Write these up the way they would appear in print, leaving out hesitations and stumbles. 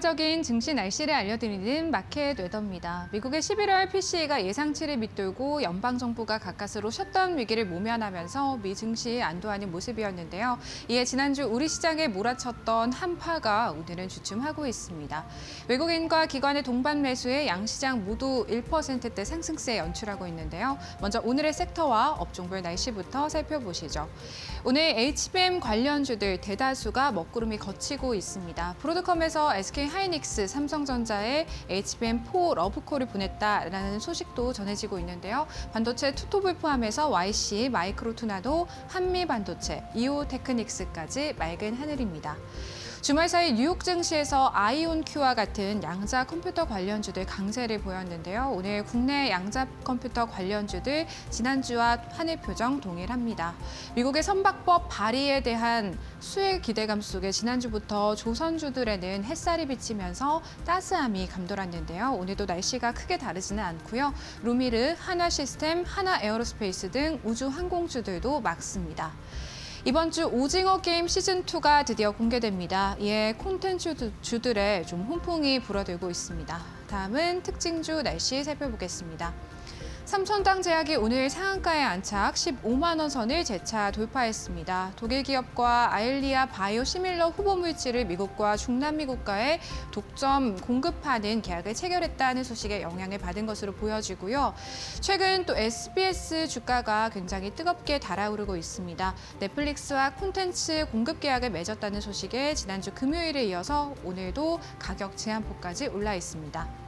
적인 증시 날씨를 알려드리는 마켓 웨더입니다. 미국의 11월 PCE가 예상치를 밑돌고 연방정부가 가까스로 셧다운 위기를 모면하면서 미 증시에 안도하는 모습이었는데요. 이에 지난주 우리 시장에 몰아쳤던 한파가 오늘은 주춤하고 있습니다. 외국인과 기관의 동반 매수에 양시장 모두 1%대 상승세 연출하고 있는데요. 먼저 오늘의 섹터와 업종별 날씨부터 살펴보시죠. 오늘 HBM 관련주들 대다수가 먹구름이 걷히고 있습니다. 브로드컴에서 SK 하이닉스, 삼성전자에 HBM4 러브콜을 보냈다라는 소식도 전해지고 있는데요. 반도체 투톱을 포함해서 YC, 마이크로투나도, 한미반도체, 이오테크닉스까지 맑은 하늘입니다. 주말 사이 뉴욕 증시에서 아이온큐와 같은 양자 컴퓨터 관련주들 강세를 보였는데요. 오늘 국내 양자 컴퓨터 관련주들 지난주와 하늘 표정 동일합니다. 미국의 선박법 발의에 대한 수혜 기대감 속에 지난주부터 조선주들에는 햇살이 비치면서 따스함이 감돌았는데요. 오늘도 날씨가 크게 다르지는 않고요. 루미르, 한화시스템, 하나에어로스페이스 등 우주 항공주들도 막습니다. 이번 주 오징어 게임 시즌2가 드디어 공개됩니다. 이에 콘텐츠주들의 좀 훈풍이 불어들고 있습니다. 다음은 특징주 날씨 살펴보겠습니다. 삼천당 제약이 오늘 상한가에 안착 15만 원 선을 재차 돌파했습니다. 독일 기업과 아일리아 바이오 시밀러 후보 물질을 미국과 중남미 국가에 독점 공급하는 계약을 체결했다는 소식에 영향을 받은 것으로 보여지고요. 최근 또 SBS 주가가 굉장히 뜨겁게 달아오르고 있습니다. 넷플릭스와 콘텐츠 공급 계약을 맺었다는 소식에 지난주 금요일에 이어서 오늘도 가격 제한폭까지 올라 있습니다.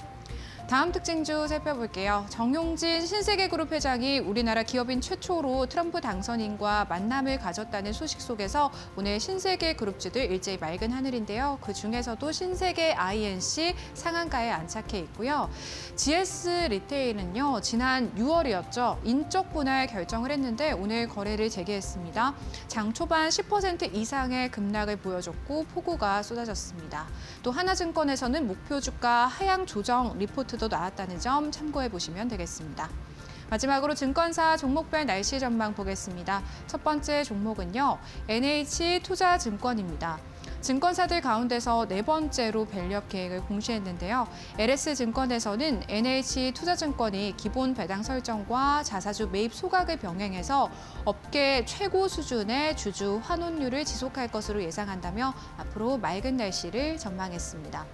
다음 특징주 살펴볼게요. 정용진 신세계그룹 회장이 우리나라 기업인 최초로 트럼프 당선인과 만남을 가졌다는 소식 속에서 오늘 신세계그룹주들 일제히 맑은 하늘인데요. 그중에서도 신세계 INC 상한가에 안착해 있고요. GS 리테일은요, 지난 6월이었죠. 인적 분할 결정을 했는데 오늘 거래를 재개했습니다. 장 초반 10% 이상의 급락을 보여줬고 폭우가 쏟아졌습니다. 또 하나증권에서는 목표 주가 하향 조정 리포트도 나왔다는 점 참고해 보시면 되겠습니다. 마지막으로 증권사 종목별 날씨 전망 보겠습니다. 첫 번째 종목은요, NH투자증권입니다. 증권사들 가운데서 네 번째로 밸류업 계획을 공시했는데요. LS증권에서는 NH투자증권이 기본 배당 설정과 자사주 매입 소각을 병행해서 업계 최고 수준의 주주 환원율을 지속할 것으로 예상한다며 앞으로 맑은 날씨를 전망했습니다.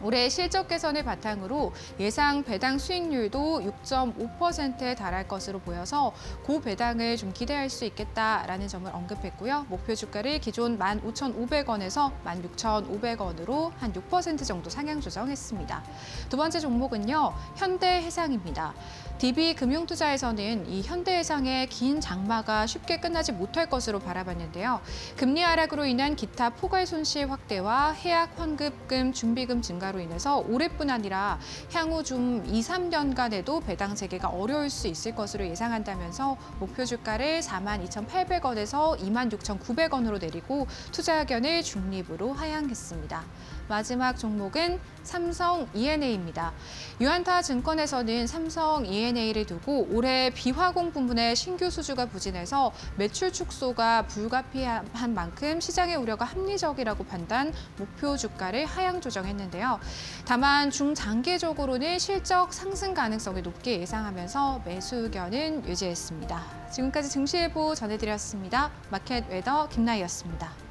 올해 실적 개선을 바탕으로 예상 배당 수익률도 6.5%에 달할 것으로 보여서 고배당을 좀 기대할 수 있겠다라는 점을 언급했고요. 목표 주가를 기존 15,500원에서 16,500원으로 한 6% 정도 상향 조정했습니다. 두 번째 종목은요, 현대해상입니다. DB금융투자에서는 이 현대해상의 긴 장마가 쉽게 끝나지 못할 것으로 바라봤는데요. 금리 하락으로 인한 기타 포괄 손실 확대와 해약 환급금 준비금 증가로 인해서 올해뿐 아니라 향후 좀 2, 3년간에도 배당 재개가 어려울 수 있을 것으로 예상한다면서 목표 주가를 42,800원에서 26,900원으로 내리고 투자 의견을 중립으로 하향했습니다. 마지막 종목은 삼성 E&A입니다. 유한타 증권에서는 삼성 E&A를 두고 올해 비화공 부문의 신규 수주가 부진해서 매출 축소가 불가피한 만큼 시장의 우려가 합리적이라고 판단, 목표 주가를 하향 조정했는데요. 다만 중장기적으로는 실적 상승 가능성이 높게 예상하면서 매수 의견은 유지했습니다. 지금까지 증시예보 전해드렸습니다. 마켓 웨더 김나희였습니다.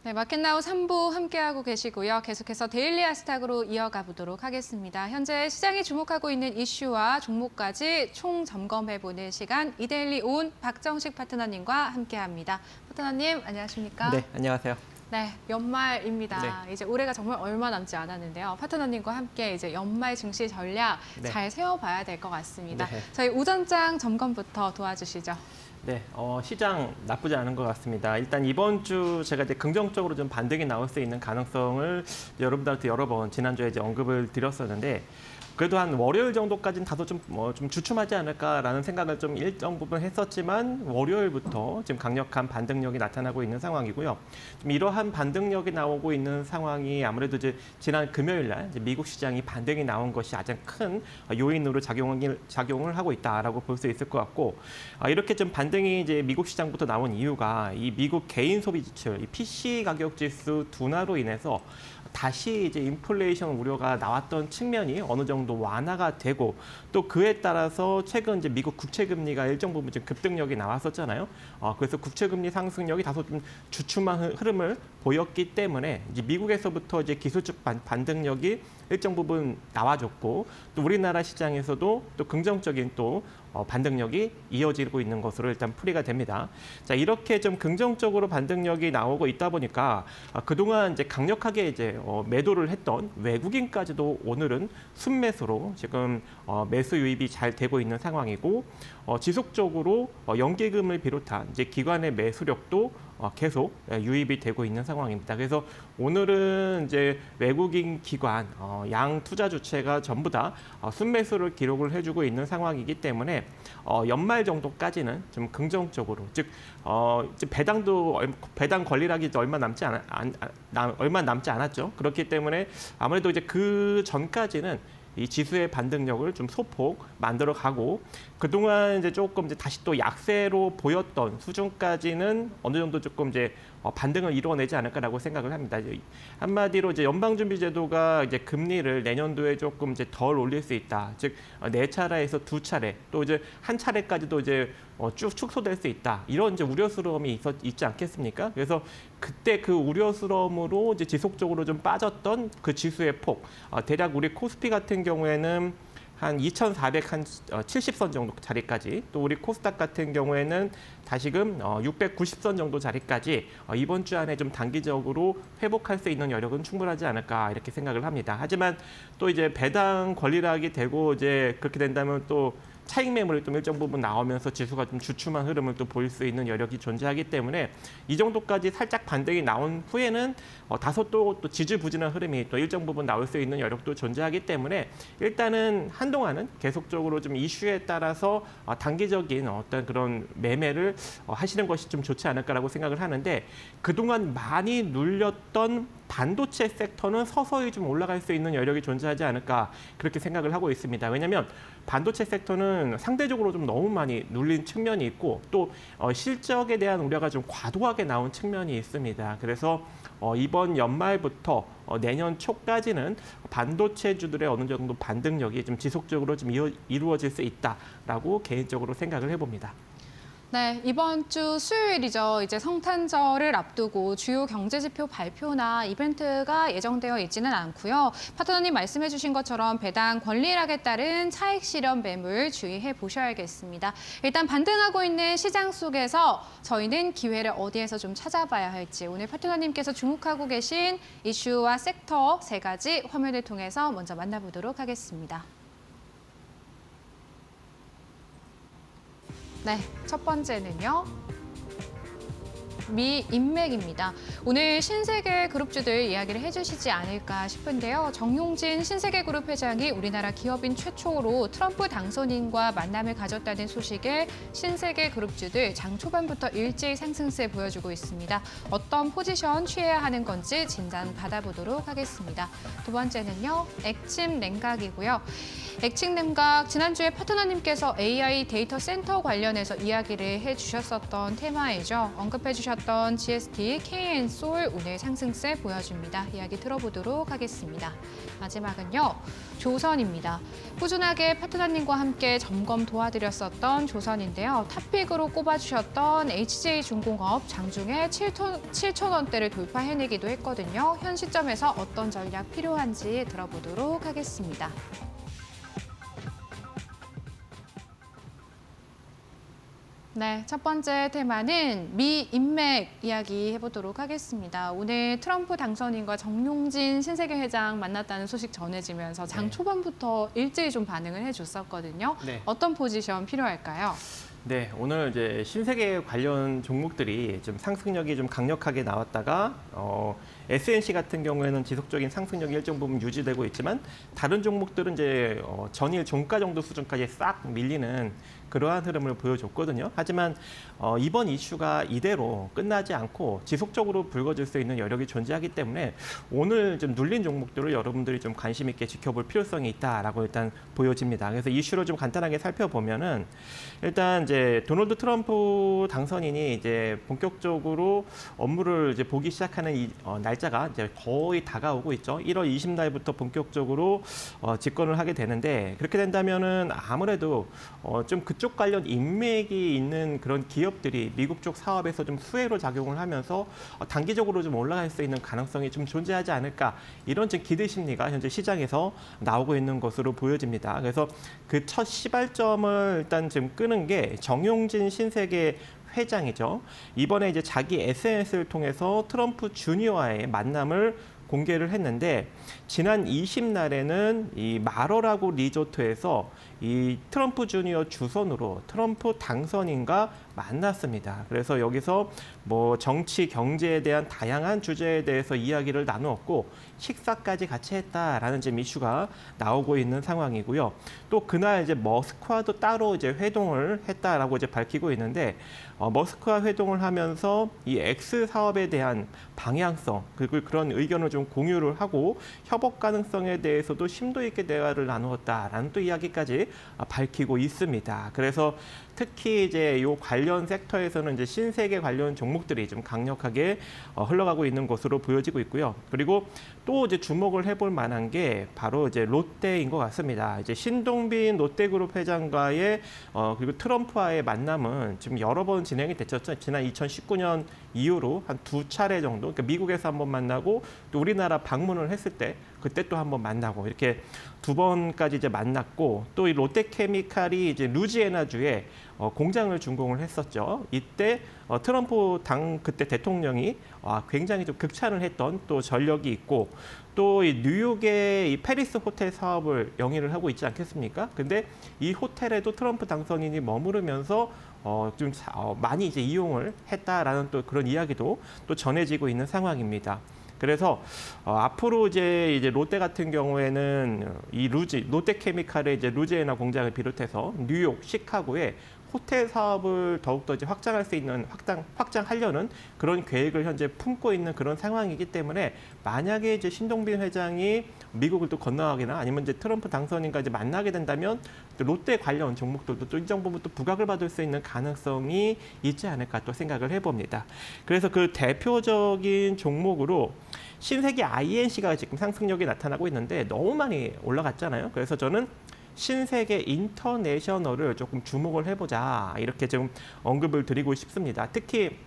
네, 마켓나우 3부 함께하고 계시고요. 계속해서 데일리 아스탁으로 이어가 보도록 하겠습니다. 현재 시장이 주목하고 있는 이슈와 종목까지 총 점검해보는 시간 이데일리 온 박정식 파트너님과 함께합니다. 파트너님 안녕하십니까? 네, 안녕하세요. 네, 연말입니다. 네. 이제 올해가 정말 얼마 남지 않았는데요. 파트너님과 함께 이제 연말 증시 전략 네. 잘 세워봐야 될 것 같습니다. 네. 저희 오전장 점검부터 도와주시죠. 네, 시장 나쁘지 않은 것 같습니다. 일단 이번 주 제가 이제 긍정적으로 좀 반등이 나올 수 있는 가능성을 여러분들한테 여러 번 지난주에 이제 언급을 드렸었는데 그래도 한 월요일 정도까지는 다소 좀 주춤하지 않을까라는 생각을 좀 일정 부분 했었지만 월요일부터 지금 강력한 반등력이 나타나고 있는 상황이고요. 좀 이러한 반등력이 나오고 있는 상황이 아무래도 이제 지난 금요일 날 이제 미국 시장이 반등이 나온 것이 가장 큰 요인으로 작용을 하고 있다라고 볼 수 있을 것 같고 이렇게 좀 반등이 이제 미국 시장부터 나온 이유가 이 미국 개인 소비 지출, 이 PC 가격 지수 둔화로 인해서 다시 이제 인플레이션 우려가 나왔던 측면이 어느 정도 완화가 되고 또 그에 따라서 최근 이제 미국 국채 금리가 일정 부분 좀 급등력이 나왔었잖아요. 그래서 국채 금리 상승력이 다소 좀 주춤한 흐름을 보였기 때문에 이제 미국에서부터 이제 기술적 반등력이 일정 부분 나와줬고 또 우리나라 시장에서도 또 긍정적인 또 반등력이 이어지고 있는 것으로 일단 풀이가 됩니다. 자, 이렇게 좀 긍정적으로 반등력이 나오고 있다 보니까 그동안 이제 강력하게 이제 매도를 했던 외국인까지도 오늘은 순매수로 지금 매수 유입이 잘 되고 있는 상황이고 지속적으로 연기금을 비롯한 이제 기관의 매수력도 계속 유입이 되고 있는 상황입니다. 그래서 오늘은 이제 외국인 기관 양 투자 주체가 전부 다 순매수를 기록을 해주고 있는 상황이기 때문에 연말 정도까지는 좀 긍정적으로 즉 이제 배당 권리락이 얼마 남지 않았죠. 그렇기 때문에 아무래도 이제 그 전까지는 이 지수의 반등력을 좀 소폭 만들어가고 그동안 이제 조금 이제 다시 또 약세로 보였던 수준까지는 어느 정도 조금 이제 반등을 이루어내지 않을까라고 생각을 합니다. 한마디로 이제 연방준비제도가 이제 금리를 내년도에 조금 이제 덜 올릴 수 있다. 즉 4차례에서 2차례 또 이제 한 차례까지도 이제 쭉 축소될 수 있다. 이런 이제 우려스러움이 있지 않겠습니까? 그래서 그때 그 우려스러움으로 이제 지속적으로 좀 빠졌던 그 지수의 폭, 대략 우리 코스피 같은 경우에는 한 2,470선 정도 자리까지 또 우리 코스닥 같은 경우에는 다시금 690선 정도 자리까지 이번 주 안에 좀 단기적으로 회복할 수 있는 여력은 충분하지 않을까 이렇게 생각을 합니다. 하지만 또 이제 배당 권리락이 되고 이제 그렇게 된다면 또 차익 매물이 좀 일정 부분 나오면서 지수가 좀 주춤한 흐름을 또 보일 수 있는 여력이 존재하기 때문에 이 정도까지 살짝 반등이 나온 후에는 다소 또 지지부진한 흐름이 또 일정 부분 나올 수 있는 여력도 존재하기 때문에 일단은 한동안은 계속적으로 좀 이슈에 따라서 단기적인 어떤 그런 매매를 하시는 것이 좀 좋지 않을까라고 생각을 하는데 그동안 많이 눌렸던 반도체 섹터는 서서히 좀 올라갈 수 있는 여력이 존재하지 않을까 그렇게 생각을 하고 있습니다. 왜냐하면 반도체 섹터는 상대적으로 좀 너무 많이 눌린 측면이 있고 또 실적에 대한 우려가 좀 과도하게 나온 측면이 있습니다. 그래서 이번 연말부터 내년 초까지는 반도체주들의 어느 정도 반등력이 좀 지속적으로 좀 이루어질 수 있다라고 개인적으로 생각을 해봅니다. 네, 이번 주 수요일이죠. 이제 성탄절을 앞두고 주요 경제지표 발표나 이벤트가 예정되어 있지는 않고요. 파트너님 말씀해 주신 것처럼 배당 권리락에 따른 차익 실현 매물 주의해 보셔야겠습니다. 일단 반등하고 있는 시장 속에서 저희는 기회를 어디에서 좀 찾아봐야 할지 오늘 파트너님께서 주목하고 계신 이슈와 섹터 3가지 화면을 통해서 먼저 만나보도록 하겠습니다. 네, 첫 번째는요. 미 인맥입니다. 오늘 신세계 그룹주들 이야기를 해주시지 않을까 싶은데요. 정용진 신세계그룹 회장이 우리나라 기업인 최초로 트럼프 당선인과 만남을 가졌다는 소식에 신세계그룹주들 장 초반부터 일제히 상승세 보여주고 있습니다. 어떤 포지션 취해야 하는 건지 진단 받아보도록 하겠습니다. 두 번째는요. 액침냉각이고요. 액침냉각 지난주에 파트너님께서 AI 데이터 센터 관련해서 이야기를 해주셨었던 테마이죠. 언급해 주셨던 보였던 GST, KN솔 오늘 상승세 보여줍니다. 이야기 들어보도록 하겠습니다. 마지막은요. 조선입니다. 꾸준하게 파트너님과 함께 점검 도와드렸었던 조선인데요. 탑픽으로 꼽아주셨던 HJ중공업 장중에 7,000원대를 돌파해내기도 했거든요. 현 시점에서 어떤 전략 필요한지 들어보도록 하겠습니다. 네, 첫 번째 테마는 미 인맥 이야기 해보도록 하겠습니다. 오늘 트럼프 당선인과 정용진 신세계 회장 만났다는 소식 전해지면서 장 초반부터 일제히 좀 반응을 해줬었거든요. 네. 어떤 포지션 필요할까요? 네, 오늘 이제 신세계 관련 종목들이 좀 상승력이 좀 강력하게 나왔다가 SNC 같은 경우에는 지속적인 상승력이 일정 부분 유지되고 있지만 다른 종목들은 이제 전일 종가 정도 수준까지 싹 밀리는 그러한 흐름을 보여줬거든요. 하지만 이번 이슈가 이대로 끝나지 않고 지속적으로 불거질 수 있는 여력이 존재하기 때문에 오늘 좀 눌린 종목들을 여러분들이 좀 관심 있게 지켜볼 필요성이 있다라고 일단 보여집니다. 그래서 이슈를 좀 간단하게 살펴보면은 일단 이제 도널드 트럼프 당선인이 이제 본격적으로 업무를 이제 보기 시작하는 이 날짜가 이제 거의 다가오고 있죠. 1월 20날부터 본격적으로 집권을 하게 되는데 그렇게 된다면은 아무래도 좀 그쪽 관련 인맥이 있는 그런 기업들이 미국 쪽 사업에서 좀 수혜로 작용을 하면서 단기적으로 좀 올라갈 수 있는 가능성이 좀 존재하지 않을까 이런 좀 기대 심리가 현재 시장에서 나오고 있는 것으로 보여집니다. 그래서 그 첫 시발점을 일단 지금 끄는 게 정용진 신세계 회장이죠. 이번에 이제 자기 SNS를 통해서 트럼프 주니어와의 만남을 공개를 했는데 지난 20날에는 이 마러라고 리조트에서 이 트럼프 주니어 주선으로 트럼프 당선인과 만났습니다. 그래서 여기서 뭐 정치, 경제에 대한 다양한 주제에 대해서 이야기를 나누었고 식사까지 같이 했다라는 지금 이슈가 나오고 있는 상황이고요. 또 그날 이제 머스크와도 따로 이제 회동을 했다라고 이제 밝히고 있는데 머스크와 회동을 하면서 이 X 사업에 대한 방향성 그리고 그런 의견을 좀 공유를 하고 협업 가능성에 대해서도 심도 있게 대화를 나누었다라는 또 이야기까지 밝히고 있습니다. 그래서 특히 이제 이 관련 섹터에서는 이제 신세계 관련 종목들이 좀 강력하게 흘러가고 있는 것으로 보여지고 있고요. 그리고 또 이제 주목을 해볼 만한 게 바로 이제 롯데인 것 같습니다. 이제 신동빈 롯데그룹 회장과의 그리고 트럼프와의 만남은 지금 여러 번 진행이 됐었죠. 지난 2019년 이후로 한 2차례 정도, 그러니까 미국에서 한번 만나고 또 우리나라 방문을 했을 때 그때 또 한번 만나고 이렇게 2번까지 이제 만났고 또 이 롯데케미칼이 이제 루지애나주에 공장을 준공을 했었죠. 이때 트럼프 당 그때 대통령이 굉장히 좀 극찬을 했던 또 전력이 있고 또 이 뉴욕의 이 페리스 호텔 사업을 영위를 하고 있지 않겠습니까? 근데 이 호텔에도 트럼프 당선인이 머무르면서 좀 많이 이제 이용을 했다라는 또 그런 이야기도 또 전해지고 있는 상황입니다. 그래서 앞으로 이제 롯데 같은 경우에는 이 롯데케미칼의 이제 루지애나 공장을 비롯해서 뉴욕, 시카고에 호텔 사업을 더욱더 이제 확장할 수 있는 확장하려는 그런 계획을 현재 품고 있는 그런 상황이기 때문에 만약에 이제 신동빈 회장이 미국을 또 건너가거나 아니면 이제 트럼프 당선인과 이제 만나게 된다면 또 롯데 관련 종목들도 또 일정 부분 또 부각을 받을 수 있는 가능성이 있지 않을까 또 생각을 해봅니다. 그래서 그 대표적인 종목으로 신세계 INC가 지금 상승력이 나타나고 있는데 너무 많이 올라갔잖아요. 그래서 저는 신세계 인터내셔널을 조금 주목을 해보자 이렇게 좀 언급을 드리고 싶습니다. 특히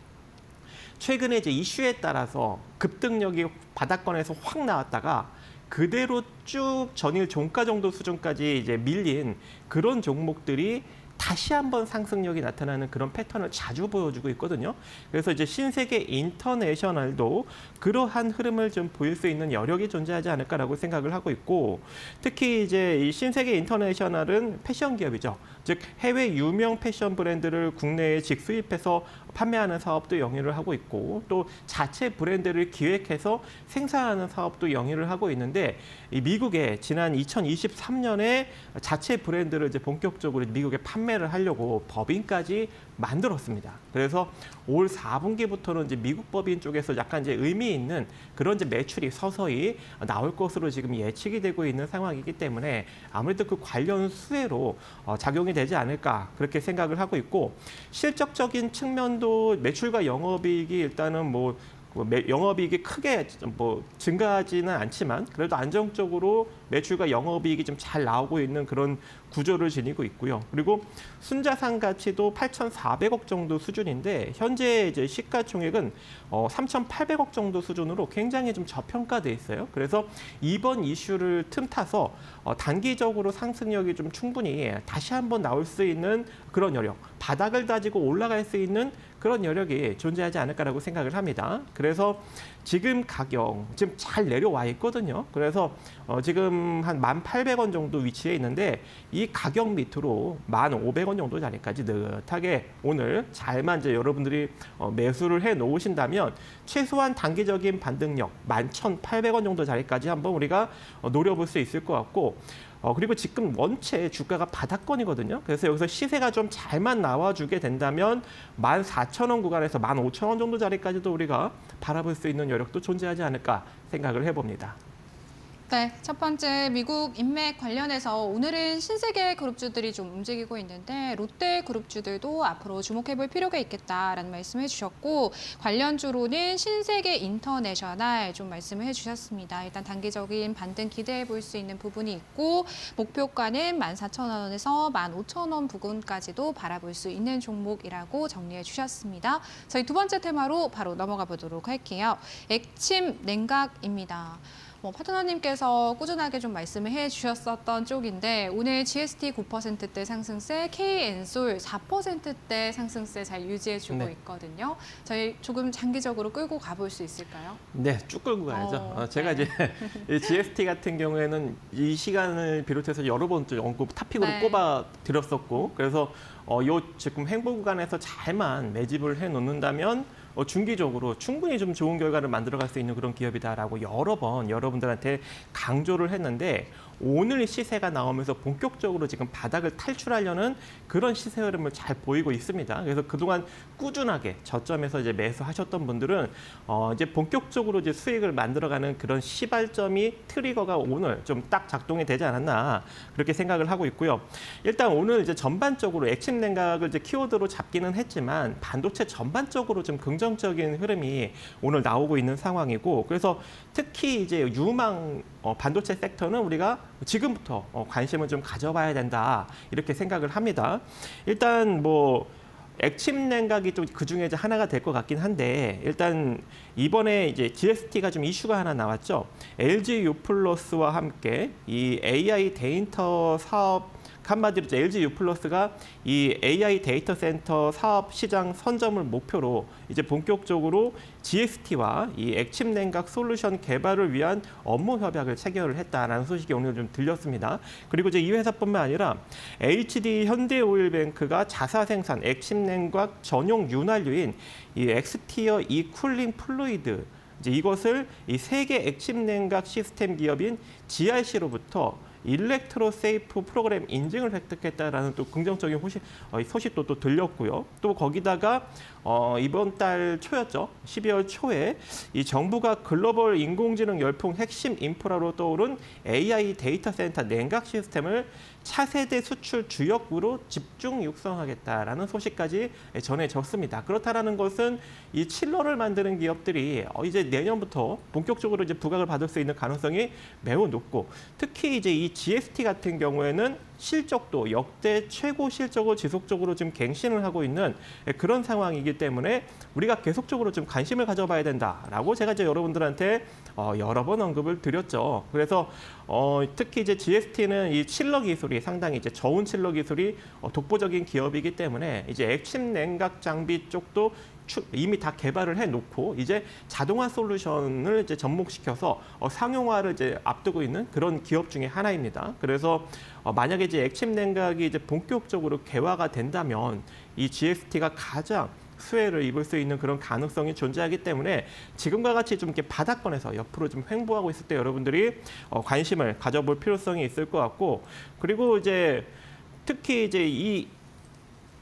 최근에 이제 이슈에 따라서 급등력이 바닥권에서 확 나왔다가 그대로 쭉 전일 종가 정도 수준까지 이제 밀린 그런 종목들이 다시 한번 상승력이 나타나는 그런 패턴을 자주 보여주고 있거든요. 그래서 이제 신세계 인터내셔널도 그러한 흐름을 좀 보일 수 있는 여력이 존재하지 않을까라고 생각을 하고 있고 특히 이제 이 신세계 인터내셔널은 패션 기업이죠. 즉 해외 유명 패션 브랜드를 국내에 직수입해서 판매하는 사업도 영위를 하고 있고 또 자체 브랜드를 기획해서 생산하는 사업도 영위를 하고 있는데 이 미국에 지난 2023년에 자체 브랜드를 이제 본격적으로 미국에 판매를 하려고 법인까지 만들었습니다. 그래서 올 4분기부터는 이제 미국 법인 쪽에서 약간 이제 의미 있는 그런 이제 매출이 서서히 나올 것으로 지금 예측이 되고 있는 상황이기 때문에 아무래도 그 관련 수혜로 작용이 되지 않을까 그렇게 생각을 하고 있고 실적적인 측면도 매출과 영업이익이 일단은 영업이익이 크게 증가하지는 않지만 그래도 안정적으로 매출과 영업이익이 좀 잘 나오고 있는 그런 구조를 지니고 있고요. 그리고 순자산 가치도 8,400억 정도 수준인데 현재 이제 시가총액은 3,800억 정도 수준으로 굉장히 좀 저평가돼 있어요. 그래서 이번 이슈를 틈타서 단기적으로 상승력이 좀 충분히 다시 한번 나올 수 있는 그런 여력, 바닥을 다지고 올라갈 수 있는 그런 여력이 존재하지 않을까라고 생각을 합니다. 그래서 지금 가격 지금 잘 내려와 있거든요. 그래서 지금 한 1,800원 정도 위치해 있는데 이 가격 밑으로 1,500원 정도 자리까지 느긋하게 오늘 잘만 이제 여러분들이 매수를 해 놓으신다면 최소한 단기적인 반등력 11,800원 정도 자리까지 한번 우리가 노려볼 수 있을 것 같고 그리고 지금 원체 주가가 바닥권이거든요. 그래서 여기서 시세가 좀 잘만 나와주게 된다면 14,000원 구간에서 15,000원 정도 자리까지도 우리가 바라볼 수 있는 여력도 존재하지 않을까 생각을 해봅니다. 네, 첫 번째 미국 인맥 관련해서 오늘은 신세계 그룹주들이 좀 움직이고 있는데 롯데 그룹주들도 앞으로 주목해볼 필요가 있겠다라는 말씀을 해주셨고 관련주로는 신세계 인터내셔널 좀 말씀을 해주셨습니다. 일단 단기적인 반등 기대해 볼 수 있는 부분이 있고 목표가는 14,000원에서 15,000원 부근까지도 바라볼 수 있는 종목이라고 정리해 주셨습니다. 저희 두 번째 테마로 바로 넘어가 보도록 할게요. 액침 냉각입니다. 파트너님께서 꾸준하게 좀 말씀을 해주셨었던 쪽인데 오늘 GST 9%대 상승세, K엔솔 4%대 상승세 잘 유지해주고 있거든요. 저희 조금 장기적으로 끌고 가볼 수 있을까요? 네, 쭉 끌고 가야죠. 제가 이제 이 GST 같은 경우에는 이 시간을 비롯해서 여러 번 언급 탑픽으로 꼽아 드렸었고 그래서 요 지금 횡보 구간에서 잘만 매집을 해 놓는다면 중기적으로 충분히 좀 좋은 결과를 만들어갈 수 있는 그런 기업이다라고 여러 번 여러분들한테 강조를 했는데 오늘 시세가 나오면서 본격적으로 지금 바닥을 탈출하려는 그런 시세 흐름을 잘 보이고 있습니다. 그래서 그동안 꾸준하게 저점에서 이제 매수하셨던 분들은 이제 본격적으로 이제 수익을 만들어가는 그런 시발점이 트리거가 오늘 좀 딱 작동이 되지 않았나 그렇게 생각을 하고 있고요. 일단 오늘 이제 전반적으로 액침 냉각을 이제 키워드로 잡기는 했지만 반도체 전반적으로 좀 긍정적인 흐름이 오늘 나오고 있는 상황이고 그래서 특히 이제 유망 반도체 섹터는 우리가 지금부터 관심을 좀 가져봐야 된다 이렇게 생각을 합니다. 일단 액침 냉각이 좀 그중에 이제 하나가 될 것 같긴 한데 일단 이번에 이제 GST가 좀 이슈가 하나 나왔죠. LG U+와 함께 이 AI 데이터 사업 한마디로 LG U+가 이 AI 데이터 센터 사업 시장 선점을 목표로 이제 본격적으로 GST와 이 액침 냉각 솔루션 개발을 위한 업무 협약을 체결을 했다라는 소식이 오늘 좀 들렸습니다. 그리고 이제 이 회사뿐만 아니라 HD 현대오일뱅크가 자사 생산 액침 냉각 전용 윤활유인 이 엑스티어 이 쿨링 플루이드 이것을 이 세계 액침 냉각 시스템 기업인 GRC로부터 일렉트로 세이프 프로그램 인증을 획득했다라는 또 긍정적인 소식도 또 들렸고요. 또 거기다가 이번 달 초였죠. 12월 초에 이 정부가 글로벌 인공지능 열풍 핵심 인프라로 떠오른 AI 데이터 센터 냉각 시스템을 차세대 수출 주역으로 집중 육성하겠다라는 소식까지 전해졌습니다. 그렇다라는 것은 이 칠러를 만드는 기업들이 이제 내년부터 본격적으로 이제 부각을 받을 수 있는 가능성이 매우 높고 특히 이제 이 GST 같은 경우에는 실적도 역대 최고 실적을 지속적으로 지금 갱신을 하고 있는 그런 상황이기 때문에 우리가 계속적으로 좀 관심을 가져봐야 된다라고 제가 이제 여러분들한테 여러 번 언급을 드렸죠. 그래서 특히 이제 GST는 이 칠러 기술이 상당히 이제 저온 칠러 기술이 독보적인 기업이기 때문에 이제 액침 냉각 장비 쪽도 이미 다 개발을 해놓고 이제 자동화 솔루션을 이제 접목시켜서 상용화를 이제 앞두고 있는 그런 기업 중에 하나입니다. 그래서 만약에 이제 액침 냉각이 이제 본격적으로 개화가 된다면 이 GST가 가장 수혜를 입을 수 있는 그런 가능성이 존재하기 때문에 지금과 같이 좀 이렇게 바닥권에서 옆으로 좀 횡보하고 있을 때 여러분들이 관심을 가져볼 필요성이 있을 것 같고 그리고 이제 특히 이제 이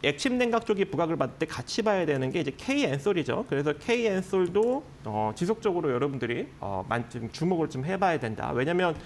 액침 냉각 쪽이 부각을 받을 때 같이 봐야 되는 게 이제 K엔솔이죠. 그래서 K엔솔도 지속적으로 여러분들이 좀 주목을 좀 해봐야 된다. 왜냐하면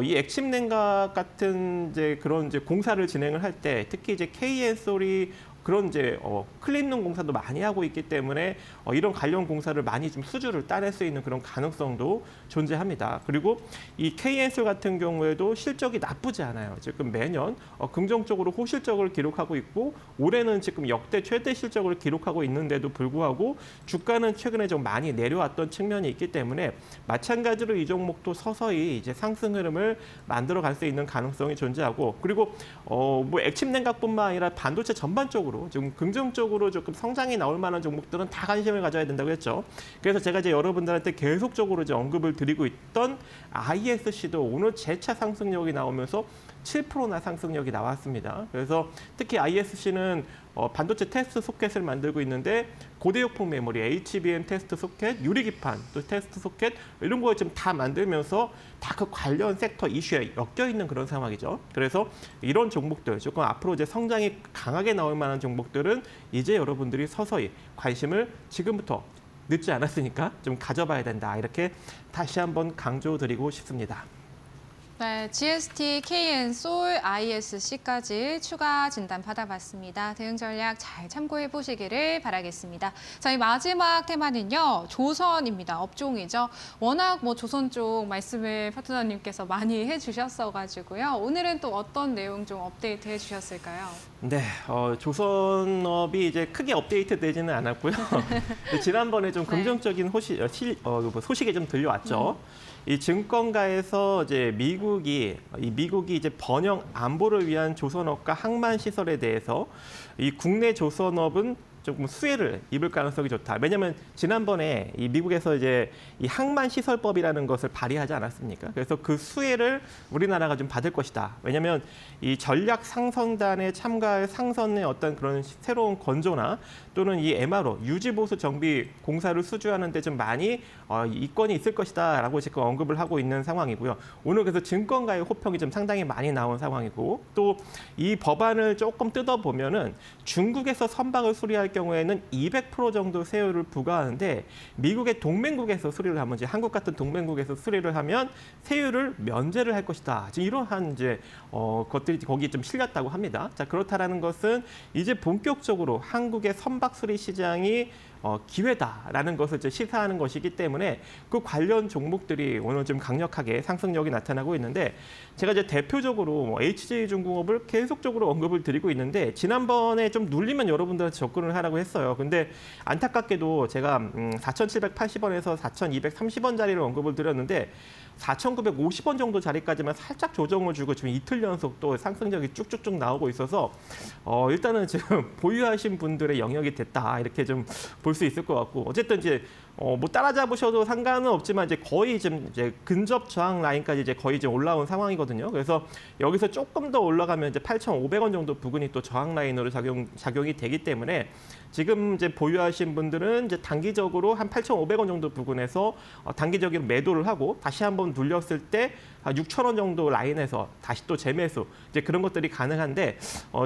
이 액침 냉각 같은 이제 그런 이제 공사를 진행을 할 때 특히 이제 K엔솔이 그런 이제 클린룸 공사도 많이 하고 있기 때문에 이런 관련 공사를 많이 좀 수주를 따낼 수 있는 그런 가능성도 존재합니다. 그리고 이 KN솔 같은 경우에도 실적이 나쁘지 않아요. 지금 매년 긍정적으로 호실적을 기록하고 있고 올해는 지금 역대 최대 실적을 기록하고 있는데도 불구하고 주가는 최근에 좀 많이 내려왔던 측면이 있기 때문에 마찬가지로 이 종목도 서서히 이제 상승 흐름을 만들어 갈 수 있는 가능성이 존재하고 그리고 뭐 액침 냉각뿐만 아니라 반도체 전반적으로 좀 긍정적으로 조금 성장이 나올 만한 종목들은 다 관심을 가져야 된다고 했죠. 그래서 제가 이제 여러분들한테 계속적으로 이제 언급을 드리고 있던 ISC도 오늘 재차 상승력이 나오면서 7%나 상승력이 나왔습니다. 그래서 특히 ISC는 반도체 테스트 소켓을 만들고 있는데 고대역폭 메모리, HBM 테스트 소켓, 유리기판, 또 테스트 소켓 이런 거 좀 다 만들면서 다 그 관련 섹터 이슈에 엮여 있는 그런 상황이죠. 그래서 이런 종목들 조금 앞으로 이제 성장이 강하게 나올 만한 종목들은 이제 여러분들이 서서히 관심을 지금부터 늦지 않았으니까 좀 가져봐야 된다. 이렇게 다시 한번 강조드리고 싶습니다. 네, GST, KN솔, ISC까지 추가 진단 받아봤습니다. 대응 전략 잘 참고해 보시기를 바라겠습니다. 저희 마지막 테마는요, 조선입니다. 업종이죠. 워낙 뭐 조선 쪽 말씀을 파트너님께서 많이 해주셨어가지고요. 오늘은 또 어떤 내용 좀 업데이트 해주셨을까요? 네, 조선업이 이제 크게 업데이트되지는 않았고요. 지난번에 좀 긍정적인 소식이 좀 들려왔죠. 이 증권가에서 이제 미국이 이제 번영 안보를 위한 조선업과 항만 시설에 대해서 이 국내 조선업은 조금 수혜를 입을 가능성이 좋다. 왜냐하면 지난번에 이 미국에서 이제 이 항만 시설법이라는 것을 발의하지 않았습니까? 그래서 그 수혜를 우리나라가 좀 받을 것이다. 왜냐하면 이 전략 상선단에 참가할 상선의 어떤 그런 새로운 건조나 또는 이 MRO 유지 보수 정비 공사를 수주하는데 좀 많이 이권이 있을 것이다라고 지금 언급을 하고 있는 상황이고요. 오늘 그래서 증권가의 호평이 좀 상당히 많이 나온 상황이고 또 이 법안을 조금 뜯어보면은 중국에서 선박을 수리할 경우에는 200% 정도 세율을 부과하는데 미국의 동맹국에서 수리를 하면 이제 한국 같은 동맹국에서 수리를 하면 세율을 면제를 할 것이다. 지금 이러한 이제 것들이 거기에 좀 실렸다고 합니다. 자, 그렇다라는 것은 이제 본격적으로 한국의 선박 수리 시장이 기회다라는 것을 이제 시사하는 것이기 때문에 그 관련 종목들이 오늘 좀 강력하게 상승력이 나타나고 있는데 제가 이제 대표적으로 HJ중공업을 계속적으로 언급을 드리고 있는데 지난번에 좀 눌리면 여러분들한테 접근을 하라고 했어요. 근데 안타깝게도 제가 4,780원에서 4,230원짜리를 언급을 드렸는데 4,950원 정도 자리까지만 살짝 조정을 주고 지금 이틀 연속 또 상승력이 쭉쭉쭉 나오고 있어서 일단은 지금 보유하신 분들의 영역이 됐다 이렇게 좀 볼 수 있을 것 같고 어쨌든 이제 뭐 따라잡으셔도 상관은 없지만 이제 거의 지금 이제 근접 저항 라인까지 이제 거의 이제 올라온 상황이거든요. 그래서 여기서 조금 더 올라가면 이제 8,500원 정도 부근이 또 저항 라인으로 작용이 되기 때문에 지금 이제 보유하신 분들은 이제 단기적으로 한 8,500원 정도 부근에서 단기적으로 매도를 하고 다시 한번 눌렸을 때 6,000원 정도 라인에서 다시 또 재매수 이제 그런 것들이 가능한데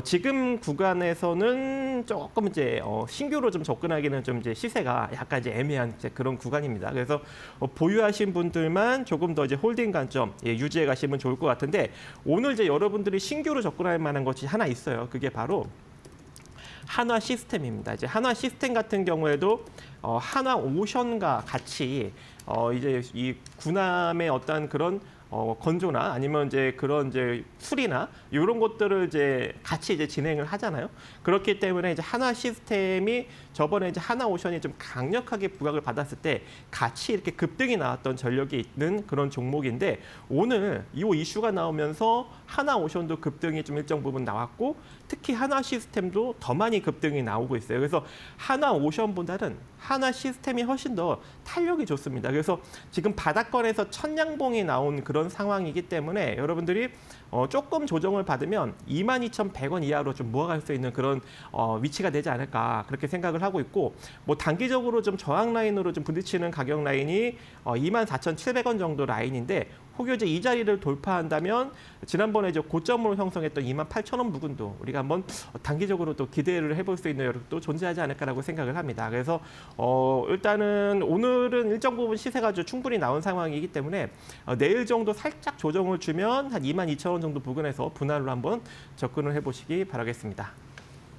지금 구간에서는 조금 이제 신규로 좀 접근하기는 좀 이제 시세가 약간 이제 애매한 이제 그런 구간입니다. 그래서 보유하신 분들만 조금 더 이제 홀딩 관점 유지해 가시면 좋을 것 같은데 오늘 이제 여러분들이 신규로 접근할 만한 것이 하나 있어요. 그게 바로 한화 시스템입니다. 이제 한화 시스템 같은 경우에도 한화 오션과 같이 이제 이 군함의 어떤 그런 건조나 아니면 이제 그런 이제 수리나 이런 것들을 이제 같이 이제 진행을 하잖아요. 그렇기 때문에 이제 한화 시스템이 저번에 이제 한화 오션이 좀 강력하게 부각을 받았을 때 같이 이렇게 급등이 나왔던 전력이 있는 그런 종목인데 오늘 이 이슈가 나오면서 한화 오션도 급등이 좀 일정 부분 나왔고 특히 한화 시스템도 더 많이 급등이 나오고 있어요. 그래서 한화 오션보다는 한화 시스템이 훨씬 더 탄력이 좋습니다. 그래서 지금 바닥권에서 천냥봉이 나온 그런 상황이기 때문에 여러분들이 조금 조정을 받으면 22,100원 이하로 좀 모아갈 수 있는 그런 위치가 되지 않을까 그렇게 생각을 하고 있고 뭐 단기적으로 좀 저항 라인으로 좀 부딪히는 가격 라인이 24,700원 정도 라인인데 혹여 이제 이 자리를 돌파한다면 지난번에 이제 고점으로 형성했던 28,000원 부근도 우리가 한번 단기적으로 또 기대를 해볼 수 있는 여력도 존재하지 않을까라고 생각을 합니다. 그래서 일단은 오늘은 일정 부분 시세가 아주 충분히 나온 상황이기 때문에 내일 정도 살짝 조정을 주면 한 22,000원 정도 부근에서 분할로 한번 접근을 해보시기 바라겠습니다.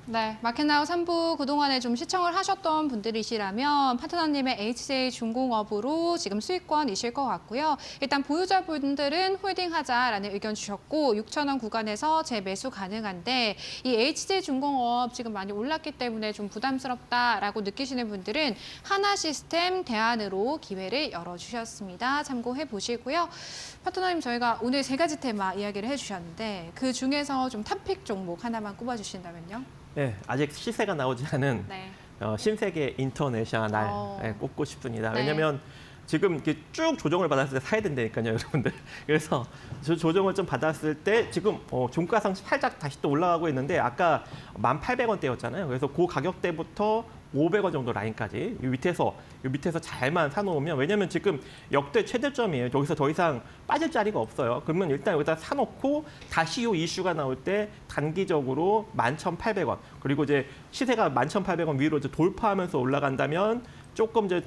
네, 마켓나우 3부 그동안에 좀 시청을 하셨던 분들이시라면 파트너님의 HJ중공업으로 지금 수익권이실 것 같고요. 일단 보유자분들은 홀딩하자라는 의견 주셨고 6,000원 구간에서 재매수 가능한데 이 HJ중공업 지금 많이 올랐기 때문에 좀 부담스럽다라고 느끼시는 분들은 하나시스템 대안으로 기회를 열어주셨습니다. 참고해 보시고요. 파트너님 저희가 오늘 3가지 테마 이야기를 해주셨는데 그 중에서 좀 탑픽 종목 하나만 꼽아주신다면요? 네, 아직 시세가 나오지 않은 네. 신세계 인터내셔널 네. 꼽고 싶습니다. 네. 왜냐하면 지금 이렇게 쭉 조정을 받았을 때 사야 된다니까요, 여러분들. 그래서 조정을 좀 받았을 때 지금 종가상 살짝 다시 또 올라가고 있는데 아까 1,800원대였잖아요. 그래서 그 가격대부터 500원 정도 라인까지 이 밑에서 잘만 사놓으면 왜냐하면 지금 역대 최대점이에요. 여기서 더 이상 빠질 자리가 없어요. 그러면 일단 여기다 사놓고 다시 이 이슈가 나올 때 단기적으로 11,800원 그리고 이제 시세가 11,800원 위로 이제 돌파하면서 올라간다면 조금 이제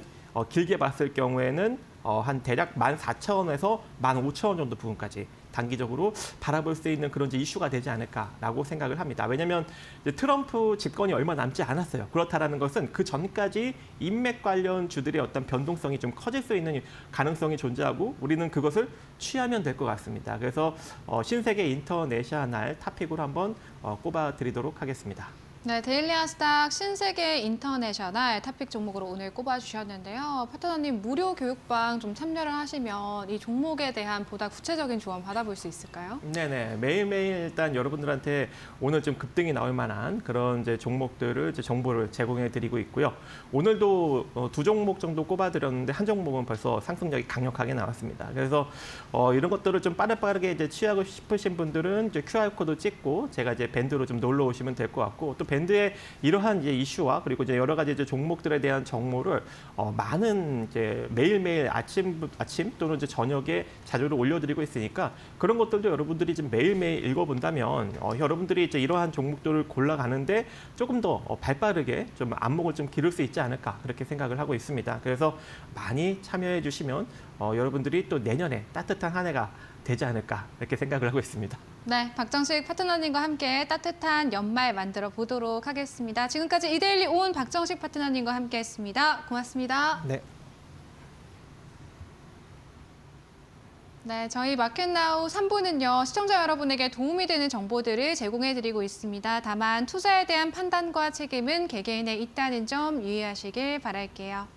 길게 봤을 경우에는 한 대략 14,000원에서 15,000원 정도 부분까지 단기적으로 바라볼 수 있는 그런 이제 이슈가 되지 않을까라고 생각을 합니다. 왜냐하면 이제 트럼프 집권이 얼마 남지 않았어요. 그렇다라는 것은 그 전까지 인맥 관련 주들의 어떤 변동성이 좀 커질 수 있는 가능성이 존재하고 우리는 그것을 취하면 될 것 같습니다. 그래서 신세계 인터내셔널 탑픽으로 한번 꼽아드리도록 하겠습니다. 네, 데일리 아스닥 신세계 인터내셔널 탑픽 종목으로 오늘 꼽아주셨는데요. 파트너님 무료 교육방 좀 참여를 하시면 이 종목에 대한 보다 구체적인 조언 받아볼 수 있을까요? 네네. 매일매일 일단 여러분들한테 오늘 좀 급등이 나올 만한 그런 이제 종목들을 이제 정보를 제공해 드리고 있고요. 오늘도 2종목 정도 꼽아드렸는데 한 종목은 벌써 상승력이 강력하게 나왔습니다. 그래서 이런 것들을 좀 빠르게 이제 취하고 싶으신 분들은 이제 QR코드 찍고 제가 이제 밴드로 좀 놀러 오시면 될 것 같고 또 밴드의 이러한 이제 이슈와 그리고 이제 여러 가지 이제 종목들에 대한 정보를 많은 이제 매일매일 아침 또는 이제 저녁에 자료를 올려드리고 있으니까 그런 것들도 여러분들이 좀 매일매일 읽어본다면 여러분들이 이제 이러한 종목들을 골라가는데 조금 더 발빠르게 좀 안목을 좀 기를 수 있지 않을까 그렇게 생각을 하고 있습니다. 그래서 많이 참여해 주시면 여러분들이 또 내년에 따뜻한 한 해가 되지 않을까 이렇게 생각을 하고 있습니다. 네, 박정식 파트너님과 함께 따뜻한 연말 만들어 보도록 하겠습니다. 지금까지 이데일리 온 박정식 파트너님과 함께했습니다. 고맙습니다. 네. 네, 저희 마켓나우 3부는요, 시청자 여러분에게 도움이 되는 정보들을 제공해드리고 있습니다. 다만 투자에 대한 판단과 책임은 개개인에 있다는 점 유의하시길 바랄게요.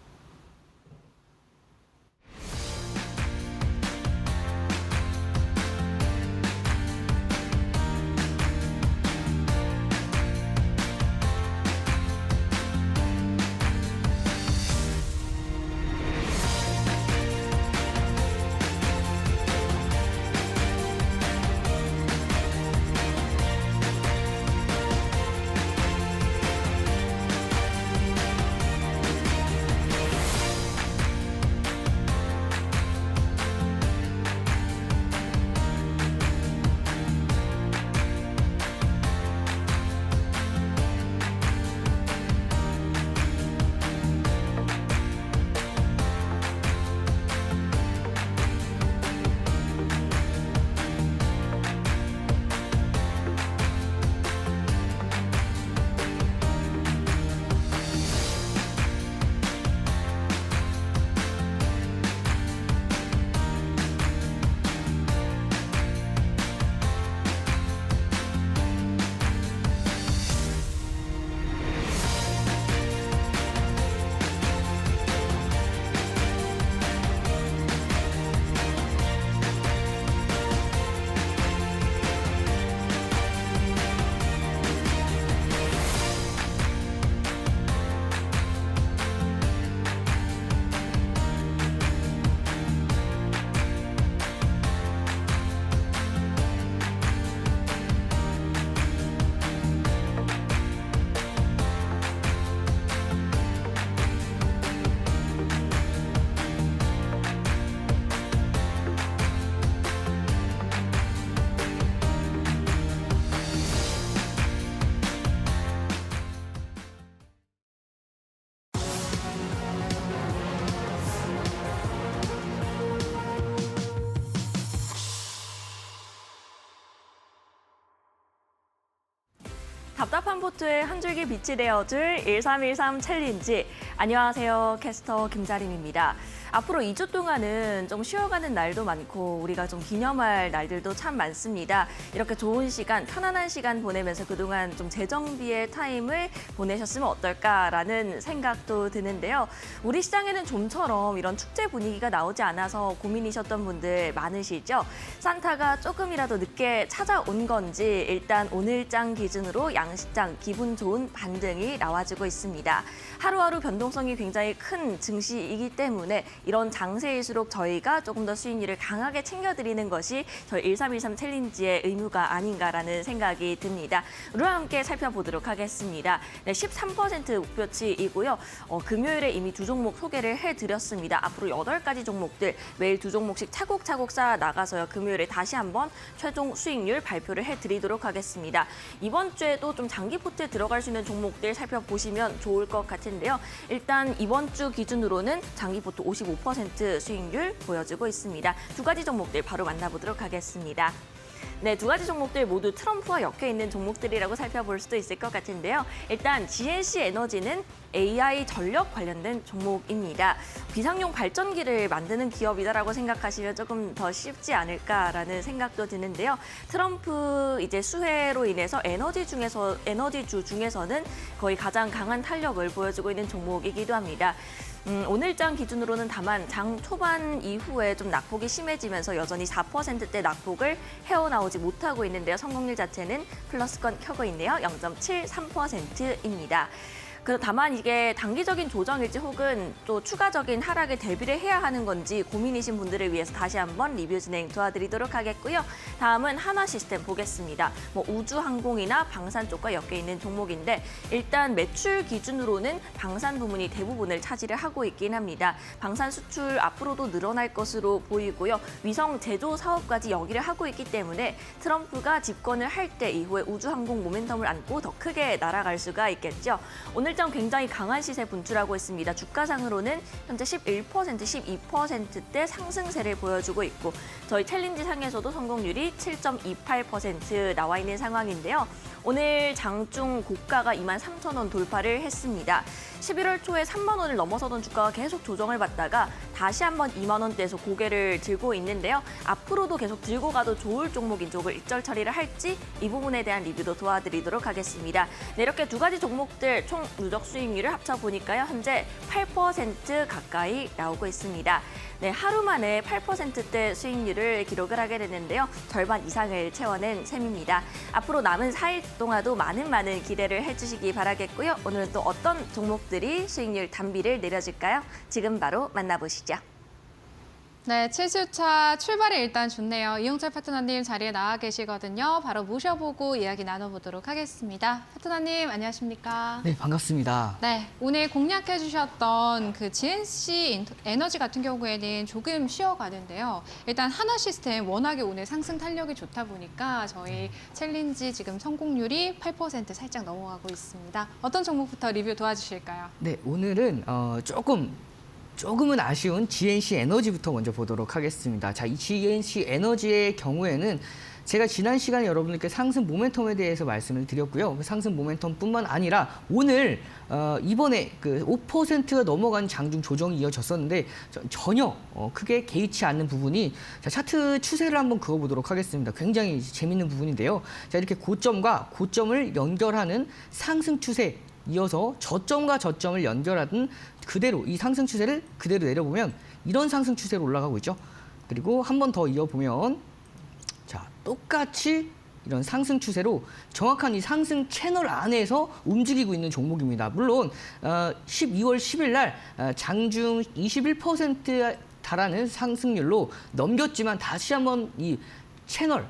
답답한 포트에 한 줄기 빛이 되어줄 1313 챌린지. 안녕하세요. 캐스터 김자림입니다. 앞으로 2주 동안은 좀 쉬어가는 날도 많고 우리가 좀 기념할 날들도 참 많습니다. 이렇게 좋은 시간, 편안한 시간 보내면서 그동안 좀 재정비의 타임을 보내셨으면 어떨까라는 생각도 드는데요. 우리 시장에는 좀처럼 이런 축제 분위기가 나오지 않아서 고민이셨던 분들 많으시죠? 산타가 조금이라도 늦게 찾아온 건지 일단 오늘장 기준으로 양식장 기분 좋은 반등이 나와주고 있습니다. 하루하루 변동성이 굉장히 큰 증시이기 때문에 이런 장세일수록 저희가 조금 더 수익률을 강하게 챙겨드리는 것이 저희 1313 챌린지의 의무가 아닌가라는 생각이 듭니다. 룰과 함께 살펴보도록 하겠습니다. 네, 13% 목표치이고요. 금요일에 이미 두 종목 소개를 해드렸습니다. 앞으로 8가지 종목들 매일 두 종목씩 차곡차곡 쌓아 나가서요. 금요일에 다시 한번 최종 수익률 발표를 해드리도록 하겠습니다. 이번 주에도 좀 장기 포트에 들어갈 수 있는 종목들 살펴보시면 좋을 것 같은데요. 일단 이번 주 기준으로는 장기 포트 55% 수익률 보여주고 있습니다. 두 가지 종목들 바로 만나보도록 하겠습니다. 네, 두 가지 종목들 모두 트럼프와 엮여있는 종목들이라고 살펴볼 수도 있을 것 같은데요. 일단 GNC 에너지는 AI 전력 관련된 종목입니다. 비상용 발전기를 만드는 기업이다라고 생각하시면 조금 더 쉽지 않을까라는 생각도 드는데요. 트럼프 이제 수혜로 인해서 에너지주 중에서는 거의 가장 강한 탄력을 보여주고 있는 종목이기도 합니다. 오늘장 기준으로는 다만 장 초반 이후에 좀 낙폭이 심해지면서 여전히 4%대 낙폭을 헤어나오지 못하고 있는데요. 성공률 자체는 플러스권 켜고 있네요. 0.73%입니다. 다만 이게 단기적인 조정일지 혹은 또 추가적인 하락에 대비를 해야 하는 건지 고민이신 분들을 위해서 다시 한번 리뷰 진행 도와드리도록 하겠고요. 다음은 한화시스템 보겠습니다. 우주항공이나 방산 쪽과 엮여있는 종목인데 일단 매출 기준으로는 방산 부문이 대부분을 차지를 하고 있긴 합니다. 방산 수출 앞으로도 늘어날 것으로 보이고요. 위성 제조 사업까지 여기를 하고 있기 때문에 트럼프가 집권을 할 때 이후에 우주항공 모멘텀을 안고 더 크게 날아갈 수가 있겠죠. 오늘장 굉장히 강한 시세 분출하고 있습니다. 주가상으로는 현재 11%, 12%대 상승세를 보여주고 있고 저희 챌린지 상에서도 성공률이 7.28% 나와 있는 상황인데요. 오늘 장중 고가가 23,000원 돌파를 했습니다. 11월 초에 3만 원을 넘어서던 주가가 계속 조정을 받다가 다시 한번 2만 원대에서 고개를 들고 있는데요. 앞으로도 계속 들고 가도 좋을 종목인 쪽을 일절 처리를 할지 이 부분에 대한 리뷰도 도와드리도록 하겠습니다. 네, 이렇게 두 가지 종목들 총 누적 수익률을 합쳐보니까요. 현재 8% 가까이 나오고 있습니다. 네, 하루 만에 8%대 수익률을 기록을 하게 됐는데요. 절반 이상을 채워낸 셈입니다. 앞으로 남은 4일 동안도 많은 기대를 해주시기 바라겠고요. 오늘은 또 어떤 종목들이 수익률 단비를 내려줄까요? 지금 바로 만나보시죠. 네, 7주차 출발이 일단 좋네요. 이용철 파트너님 자리에 나와 계시거든요. 바로 모셔보고 이야기 나눠보도록 하겠습니다. 파트너님, 안녕하십니까? 네, 반갑습니다. 네, 오늘 공략해 주셨던 그 GNC 에너지 같은 경우에는 조금 쉬어가는데요. 일단 한화시스템 워낙에 오늘 상승 탄력이 좋다 보니까 저희 챌린지 지금 성공률이 8% 살짝 넘어가고 있습니다. 어떤 종목부터 리뷰 도와주실까요? 네, 오늘은 조금은 아쉬운 GNC 에너지부터 먼저 보도록 하겠습니다. 자, 이 GNC 에너지의 경우에는 제가 지난 시간에 여러분들께 상승 모멘텀에 대해서 말씀을 드렸고요. 그 상승 모멘텀뿐만 아니라 오늘 이번에 그 5%가 넘어간 장중 조정이 이어졌었는데 전혀 크게 개의치 않는 부분이 자, 차트 추세를 한번 그어보도록 하겠습니다. 굉장히 재밌는 부분인데요. 자, 이렇게 고점과 고점을 연결하는 상승 추세 이어서 저점과 저점을 연결하던 그대로 이 상승 추세를 그대로 내려보면 이런 상승 추세로 올라가고 있죠. 그리고 한 번 더 이어보면 자, 똑같이 이런 상승 추세로 정확한 이 상승 채널 안에서 움직이고 있는 종목입니다. 물론 12월 10일 날 장중 21%에 달하는 상승률로 넘겼지만 다시 한번 이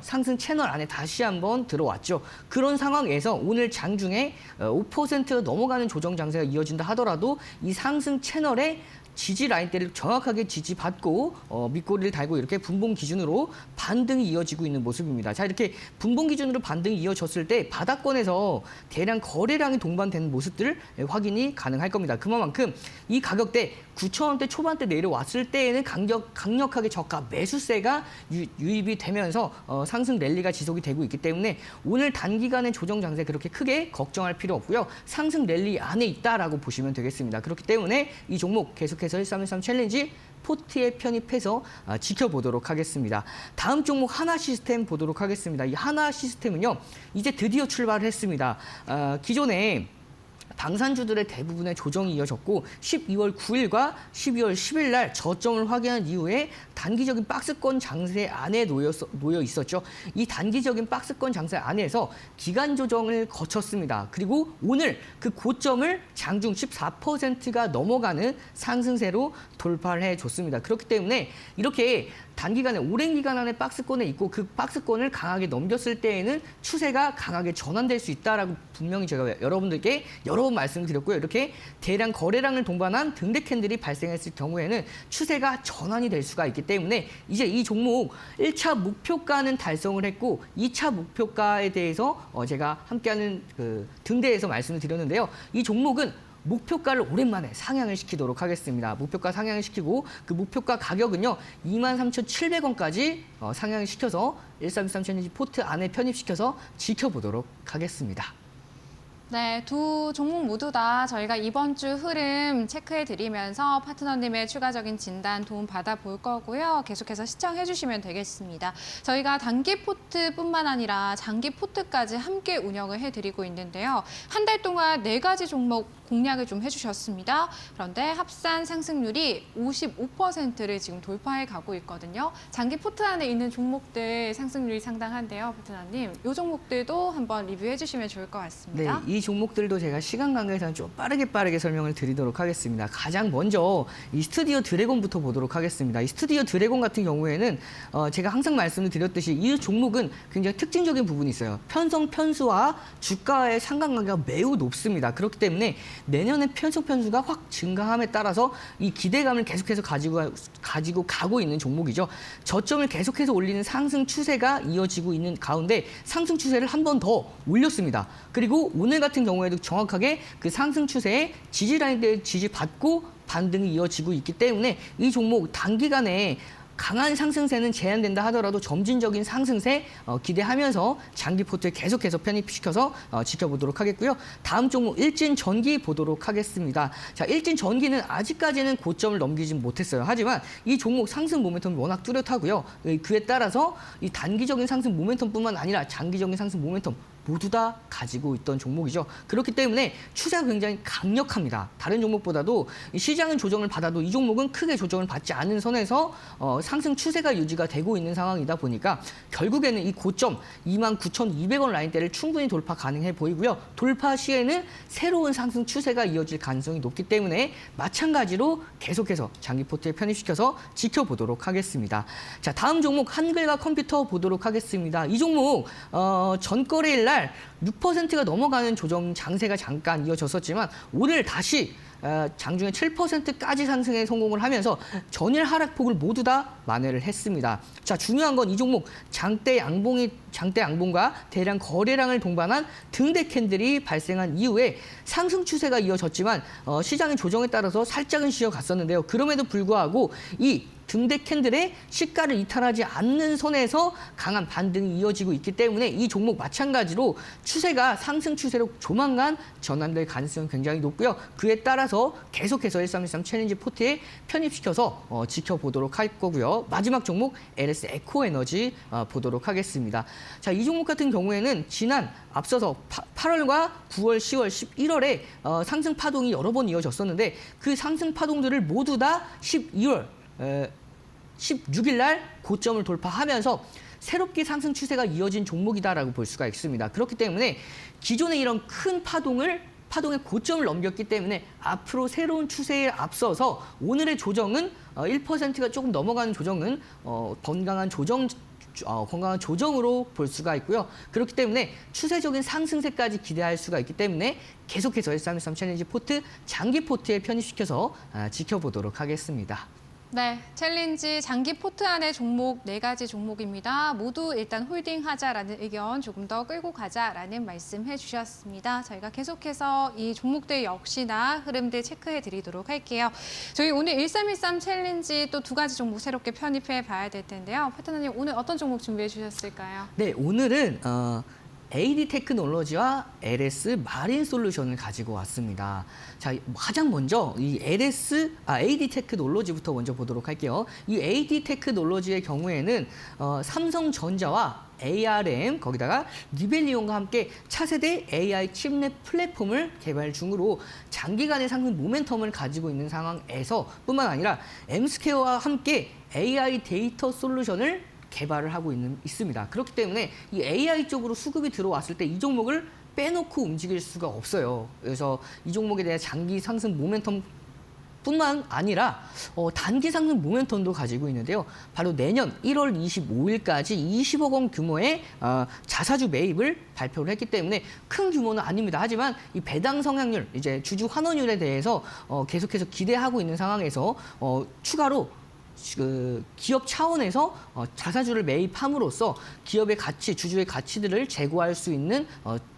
상승 채널 안에 다시 한번 들어왔죠. 그런 상황에서 오늘 장중에 5%가 넘어가는 조정 장세가 이어진다 하더라도 이 상승 채널에 지지 라인대를 정확하게 지지받고 밑꼬리를 달고 이렇게 분봉 기준으로 반등이 이어지고 있는 모습입니다. 자, 이렇게 분봉 기준으로 반등이 이어졌을 때 바닥권에서 대량 거래량이 동반되는 모습들 확인이 가능할 겁니다. 그만큼 이 가격대 9,000원대 초반대 내려왔을 때에는 강력하게 저가 매수세가 유입이 되면서 상승 랠리가 지속이 되고 있기 때문에 오늘 단기간의 조정 장세 그렇게 크게 걱정할 필요 없고요. 상승 랠리 안에 있다라고 보시면 되겠습니다. 그렇기 때문에 이 종목 계속해서 1313 챌린지 포트에 편입해서 지켜보도록 하겠습니다. 다음 종목 하나 시스템 보도록 하겠습니다. 이 하나 시스템은요, 이제 드디어 출발을 했습니다. 기존에 방산주들의 대부분의 조정이 이어졌고 12월 9일과 12월 10일 날 저점을 확인한 이후에 단기적인 박스권 장세 안에 놓여 있었죠. 이 단기적인 박스권 장세 안에서 기간 조정을 거쳤습니다. 그리고 오늘 그 고점을 장중 14%가 넘어가는 상승세로 돌파를 해줬습니다. 그렇기 때문에 이렇게 단기간에 오랜 기간 안에 박스권에 있고 그 박스권을 강하게 넘겼을 때에는 추세가 강하게 전환될 수 있다라고 분명히 제가 여러분들께 여러 번 말씀드렸고요. 이렇게 대량 거래량을 동반한 등대 캔들이 발생했을 경우에는 추세가 전환이 될 수가 있기 때문에 이제 이 종목 1차 목표가는 달성을 했고 2차 목표가에 대해서 제가 함께하는 그 등대에서 말씀을 드렸는데요. 이 종목은 목표가를 오랜만에 상향을 시키도록 하겠습니다. 목표가 상향을 시키고 그 목표가 가격은요 23,700원까지 상향을 시켜서 1313 챌린지 포트 안에 편입시켜서 지켜보도록 하겠습니다. 네, 두 종목 모두 다 저희가 이번 주 흐름 체크해 드리면서 파트너님의 추가적인 진단 도움 받아 볼 거고요. 계속해서 시청해 주시면 되겠습니다. 저희가 단기 포트뿐만 아니라 장기 포트까지 함께 운영을 해 드리고 있는데요. 한 달 동안 4가지 종목 공략을 좀 해주셨습니다. 그런데 합산 상승률이 55%를 지금 돌파해 가고 있거든요. 장기 포트 안에 있는 종목들 상승률이 상당한데요, 파트너님. 이 종목들도 한번 리뷰해 주시면 좋을 것 같습니다. 네, 이 종목들도 제가 시간 관계상 좀 빠르게 설명을 드리도록 하겠습니다. 가장 먼저 이 스튜디오 드래곤부터 보도록 하겠습니다. 이 스튜디오 드래곤 같은 경우에는 제가 항상 말씀을 드렸듯이 이 종목은 굉장히 특징적인 부분이 있어요. 편성 편수와 주가의 상관관계가 매우 높습니다. 그렇기 때문에 내년에 편성 편수가 확 증가함에 따라서 이 기대감을 계속해서 가지고 가고 있는 종목이죠. 저점을 계속해서 올리는 상승 추세가 이어지고 있는 가운데 상승 추세를 한 번 더 올렸습니다. 그리고 오늘 같은 경우에도 정확하게 그 상승 추세에 지지 라인대에 지지받고 반등이 이어지고 있기 때문에 이 종목 단기간에 강한 상승세는 제한된다 하더라도 점진적인 상승세 기대하면서 장기 포트에 계속해서 편입시켜서 지켜보도록 하겠고요. 다음 종목 일진전기 보도록 하겠습니다. 자, 일진전기는 아직까지는 고점을 넘기진 못했어요. 하지만 이 종목 상승 모멘텀이 워낙 뚜렷하고요. 그에 따라서 이 단기적인 상승 모멘텀뿐만 아니라 장기적인 상승 모멘텀 모두 다 가지고 있던 종목이죠. 그렇기 때문에 추세가 굉장히 강력합니다. 다른 종목보다도 시장은 조정을 받아도 이 종목은 크게 조정을 받지 않은 선에서 상승 추세가 유지가 되고 있는 상황이다 보니까 결국에는 이 고점 29,200원 라인대를 충분히 돌파 가능해 보이고요. 돌파 시에는 새로운 상승 추세가 이어질 가능성이 높기 때문에 마찬가지로 계속해서 장기 포트에 편입시켜서 지켜보도록 하겠습니다. 자, 다음 종목 한글과 컴퓨터 보도록 하겠습니다. 이 종목 전거래일 날 6%가 넘어가는 조정 장세가 잠깐 이어졌었지만 오늘 다시 장중에 7%까지 상승에 성공을 하면서 전일 하락폭을 모두 다 만회를 했습니다. 자, 중요한 건 이 종목 장대 양봉과 대량 거래량을 동반한 등대 캔들이 발생한 이후에 상승 추세가 이어졌지만 시장의 조정에 따라서 살짝은 쉬어갔었는데요. 그럼에도 불구하고 이 등대 캔들의 시가를 이탈하지 않는 선에서 강한 반등이 이어지고 있기 때문에 이 종목 마찬가지로 추세가 상승 추세로 조만간 전환될 가능성이 굉장히 높고요. 그에 따라서 계속해서 1313 챌린지 포트에 편입시켜서 지켜보도록 할 거고요. 마지막 종목 LS 에코에너지 보도록 하겠습니다. 자, 이 종목 같은 경우에는 지난 앞서서 8월과 9월, 10월, 11월에 상승 파동이 여러 번 이어졌었는데 그 상승 파동들을 모두 다 12월 16일 날 고점을 돌파하면서 새롭게 상승 추세가 이어진 종목이다라고 볼 수가 있습니다. 그렇기 때문에 기존의 이런 큰 파동을 파동의 고점을 넘겼기 때문에 앞으로 새로운 추세에 앞서서 오늘의 조정은 1%가 조금 넘어가는 조정은 건강한 조정으로 볼 수가 있고요. 그렇기 때문에 추세적인 상승세까지 기대할 수가 있기 때문에 계속해서 1313 챌린지 포트 장기 포트에 편입시켜서 지켜보도록 하겠습니다. 네, 챌린지 장기 포트 안의 종목 4가지 종목입니다. 모두 일단 홀딩하자라는 의견, 조금 더 끌고 가자라는 말씀해 주셨습니다. 저희가 계속해서 이 종목들 역시나 흐름들 체크해 드리도록 할게요. 저희 오늘 1313 챌린지 또 2가지 종목 새롭게 편입해 봐야 될 텐데요. 파트너님 오늘 어떤 종목 준비해 주셨을까요? 네, 오늘은 AD 테크놀로지와 LS 마린 솔루션을 가지고 왔습니다. 자, 가장 먼저 이 AD 테크놀로지부터 먼저 보도록 할게요. 이 AD 테크놀로지의 경우에는 삼성전자와 ARM 거기다가 니벨리온과 함께 차세대 AI 칩넷 플랫폼을 개발 중으로 장기간의 상승 모멘텀을 가지고 있는 상황에서 뿐만 아니라 M스퀘어와 함께 AI 데이터 솔루션을 개발을 하고 있습니다. 그렇기 때문에 이 AI 쪽으로 수급이 들어왔을 때 이 종목을 빼놓고 움직일 수가 없어요. 그래서 이 종목에 대한 장기 상승 모멘텀 뿐만 아니라 단기 상승 모멘텀도 가지고 있는데요. 바로 내년 1월 25일까지 20억 원 규모의 자사주 매입을 발표를 했기 때문에 큰 규모는 아닙니다. 하지만 이 배당 성향률, 이제 주주 환원율에 대해서 계속해서 기대하고 있는 상황에서 추가로 기업 차원에서 자사주를 매입함으로써 기업의 가치, 주주의 가치들을 제고할 수 있는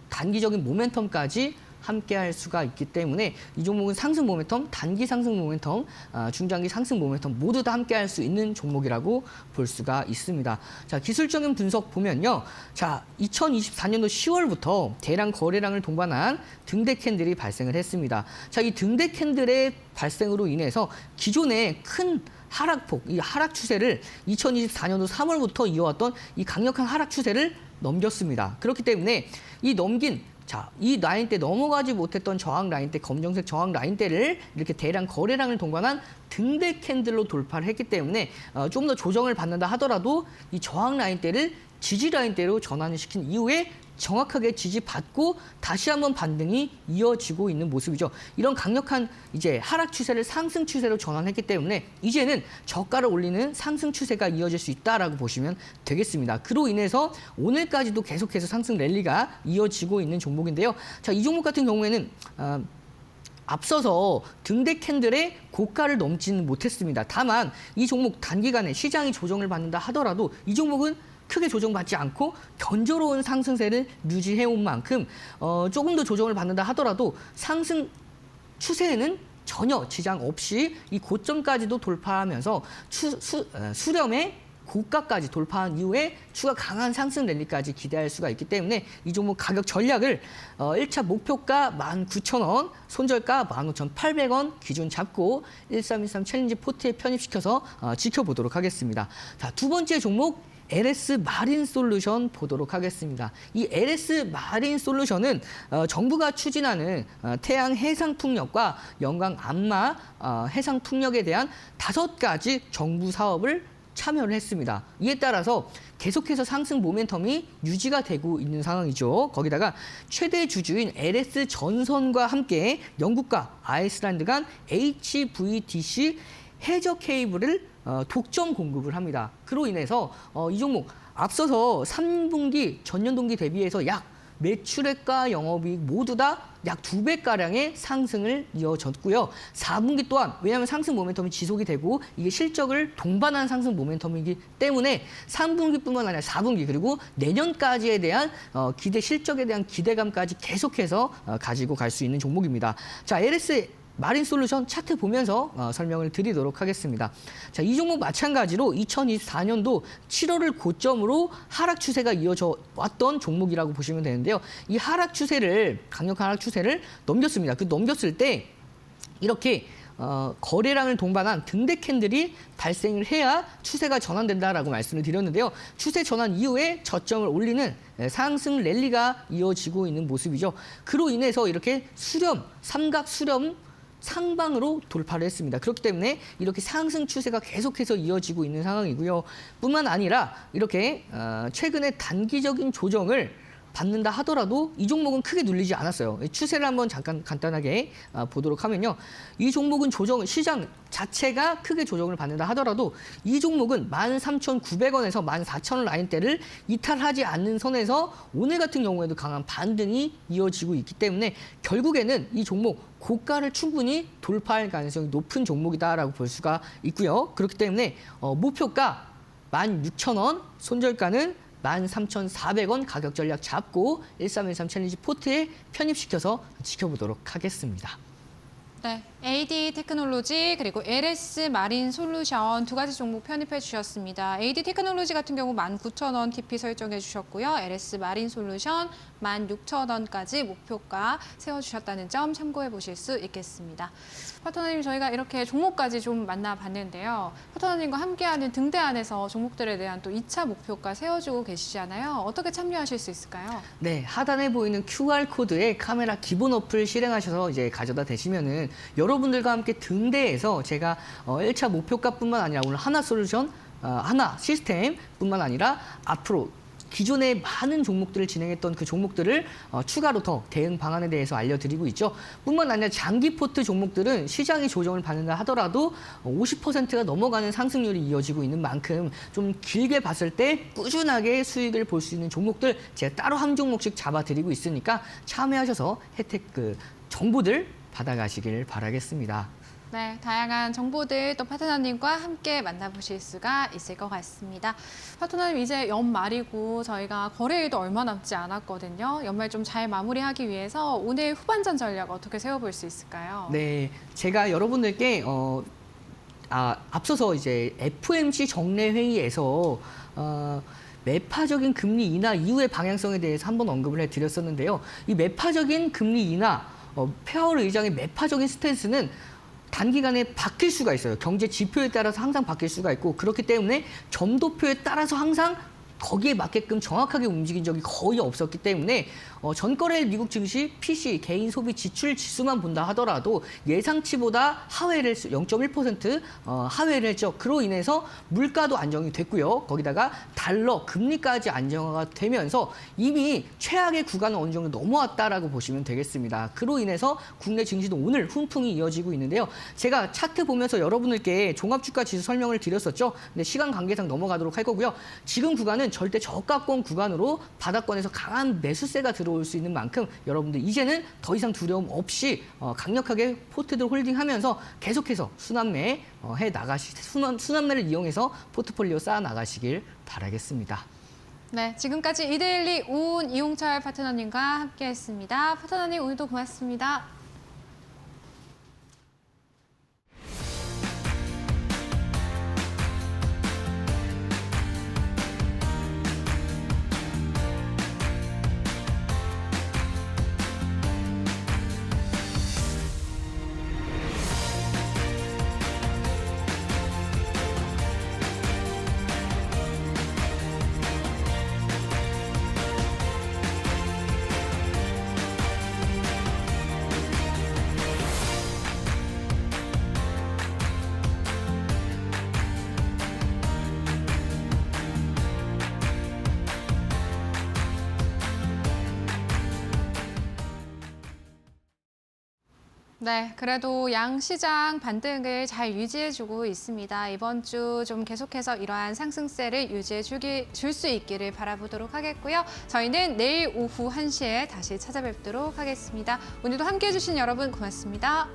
단기적인 모멘텀까지 함께할 수가 있기 때문에 이 종목은 상승 모멘텀, 단기 상승 모멘텀, 중장기 상승 모멘텀 모두 다 함께할 수 있는 종목이라고 볼 수가 있습니다. 자, 기술적인 분석 보면요. 자, 2024년도 10월부터 대량 거래량을 동반한 등대 캔들이 발생을 했습니다. 자, 이 등대 캔들의 발생으로 인해서 기존의 큰 하락폭, 이 하락 추세를 2024년도 3월부터 이어왔던 이 강력한 하락 추세를 넘겼습니다. 그렇기 때문에 이 라인대 넘어가지 못했던 저항 라인대, 검정색 저항 라인대를 이렇게 대량 거래량을 동반한 등대 캔들로 돌파를 했기 때문에 좀 더 조정을 받는다 하더라도 이 저항 라인대를 지지 라인대로 전환을 시킨 이후에 정확하게 지지받고 다시 한번 반등이 이어지고 있는 모습이죠. 이런 강력한 이제 하락 추세를 상승 추세로 전환했기 때문에 이제는 저가를 올리는 상승 추세가 이어질 수 있다라고 보시면 되겠습니다. 그로 인해서 오늘까지도 계속해서 상승 랠리가 이어지고 있는 종목인데요. 자, 이 종목 같은 경우에는 앞서서 등대 캔들의 고가를 넘지는 못했습니다. 다만 이 종목 단기간에 시장이 조정을 받는다 하더라도 이 종목은 크게 조정받지 않고 견조로운 상승세를 유지해온 만큼 조금 더 조정을 받는다 하더라도 상승 추세에는 전혀 지장 없이 이 고점까지도 돌파하면서 수렴의 고가까지 돌파한 이후에 추가 강한 상승 랠리까지 기대할 수가 있기 때문에 이 종목 가격 전략을 1차 목표가 19,000원, 손절가 15,800원 기준 잡고 1313 챌린지 포트에 편입시켜서 지켜보도록 하겠습니다. 자, 두 번째 종목 LS 마린 솔루션 보도록 하겠습니다. 이 LS 마린 솔루션은 정부가 추진하는 태양 해상 풍력과 영광 안마 해상 풍력에 대한 5가지 정부 사업을 참여를 했습니다. 이에 따라서 계속해서 상승 모멘텀이 유지가 되고 있는 상황이죠. 거기다가 최대 주주인 LS 전선과 함께 영국과 아이슬란드 간 HVDC 해저 케이블을 독점 공급을 합니다. 그로 인해서 이 종목 앞서서 3분기 전년 동기 대비해서 약 매출액과 영업이익 모두 다 약 2배가량의 상승을 이어졌고요. 4분기 또한 왜냐하면 상승 모멘텀이 지속이 되고 이게 실적을 동반한 상승 모멘텀이기 때문에 3분기뿐만 아니라 4분기 그리고 내년까지에 대한 실적에 대한 기대감까지 계속해서 가지고 갈 수 있는 종목입니다. 자, LS 마린 솔루션 차트 보면서 설명을 드리도록 하겠습니다. 자, 이 종목 마찬가지로 2024년도 7월을 고점으로 하락 추세가 이어져 왔던 종목이라고 보시면 되는데요. 이 하락 추세를, 강력한 하락 추세를 넘겼습니다. 그 넘겼을 때 이렇게 거래량을 동반한 등대 캔들이 발생을 해야 추세가 전환된다라고 말씀을 드렸는데요. 추세 전환 이후에 저점을 올리는 상승 랠리가 이어지고 있는 모습이죠. 그로 인해서 이렇게 삼각 수렴 상방으로 돌파를 했습니다. 그렇기 때문에 이렇게 상승 추세가 계속해서 이어지고 있는 상황이고요. 뿐만 아니라 이렇게 최근에 단기적인 조정을 받는다 하더라도 이 종목은 크게 눌리지 않았어요. 추세를 한번 잠깐 간단하게 보도록 하면요. 이 종목은 시장 자체가 크게 조정을 받는다 하더라도 이 종목은 13,900원에서 14,000원 라인대를 이탈하지 않는 선에서 오늘 같은 경우에도 강한 반등이 이어지고 있기 때문에 결국에는 이 종목 고가를 충분히 돌파할 가능성이 높은 종목이다라고 볼 수가 있고요. 그렇기 때문에 목표가 16,000원, 손절가는 13,400원 가격 전략 잡고 1313 챌린지 포트에 편입시켜서 지켜보도록 하겠습니다. 네, AD 테크놀로지 그리고 LS 마린 솔루션 두 가지 종목 편입해 주셨습니다. AD 테크놀로지 같은 경우 19,000원 TP 설정해 주셨고요. LS 마린 솔루션 16,000원까지 목표가 세워주셨다는 점 참고해 보실 수 있겠습니다. 파트너님, 저희가 이렇게 종목까지 좀 만나봤는데요. 파트너님과 함께하는 등대 안에서 종목들에 대한 또 2차 목표가 세워주고 계시잖아요. 어떻게 참여하실 수 있을까요? 네, 하단에 보이는 QR코드에 카메라 기본 어플 실행하셔서 이제 가져다 대시면은 여러분들과 함께 등대에서 제가 1차 목표가뿐만 아니라 오늘 하나 솔루션, 하나 시스템뿐만 아니라 앞으로 기존에 많은 종목들을 진행했던 그 종목들을 추가로 더 대응 방안에 대해서 알려드리고 있죠. 뿐만 아니라 장기 포트 종목들은 시장이 조정을 받는다 하더라도 50%가 넘어가는 상승률이 이어지고 있는 만큼 좀 길게 봤을 때 꾸준하게 수익을 볼 수 있는 종목들 제가 따로 한 종목씩 잡아드리고 있으니까 참여하셔서 혜택 정보들 받아가시길 바라겠습니다. 네, 다양한 정보들 또 파트너님과 함께 만나보실 수가 있을 것 같습니다. 파트너님, 이제 연말이고 저희가 거래일도 얼마 남지 않았거든요. 연말 좀 잘 마무리하기 위해서 오늘 후반전 전략 어떻게 세워볼 수 있을까요? 네, 제가 여러분들께 앞서서 이제 FOMC 정례 회의에서 매파적인 금리 인하 이후의 방향성에 대해서 한번 언급을 해드렸었는데요. 이 매파적인 금리 인하, 페어월 의장의 매파적인 스탠스는 단기간에 바뀔 수가 있어요. 경제 지표에 따라서 항상 바뀔 수가 있고 그렇기 때문에 점도표에 따라서 항상 거기에 맞게끔 정확하게 움직인 적이 거의 없었기 때문에 전거래일 미국 증시 PC 개인 소비 지출 지수만 본다 하더라도 예상치보다 하회를 0.1% 하회를 했죠. 그로 인해서 물가도 안정이 됐고요. 거기다가 달러 금리까지 안정화가 되면서 이미 최악의 구간은 어느 정도 넘어왔다라고 보시면 되겠습니다. 그로 인해서 국내 증시도 오늘 훈풍이 이어지고 있는데요. 제가 차트 보면서 여러분들께 종합주가 지수 설명을 드렸었죠. 근데 시간 관계상 넘어가도록 할 거고요. 지금 구간은 절대 저가권 구간으로 바닥권에서 강한 매수세가 들어올 수 있는 만큼 여러분들 이제는 더 이상 두려움 없이 강력하게 포트들 홀딩하면서 계속해서 순환매 순환매를 이용해서 포트폴리오 쌓아 나가시길 바라겠습니다. 네, 지금까지 이데일리 오은 이용철 파트너님과 함께했습니다. 파트너님, 오늘도 고맙습니다. 네, 그래도 양시장 반등을 잘 유지해주고 있습니다. 이번 주 좀 계속해서 이러한 상승세를 줄 수 있기를 바라보도록 하겠고요. 저희는 내일 오후 1시에 다시 찾아뵙도록 하겠습니다. 오늘도 함께해 주신 여러분 고맙습니다.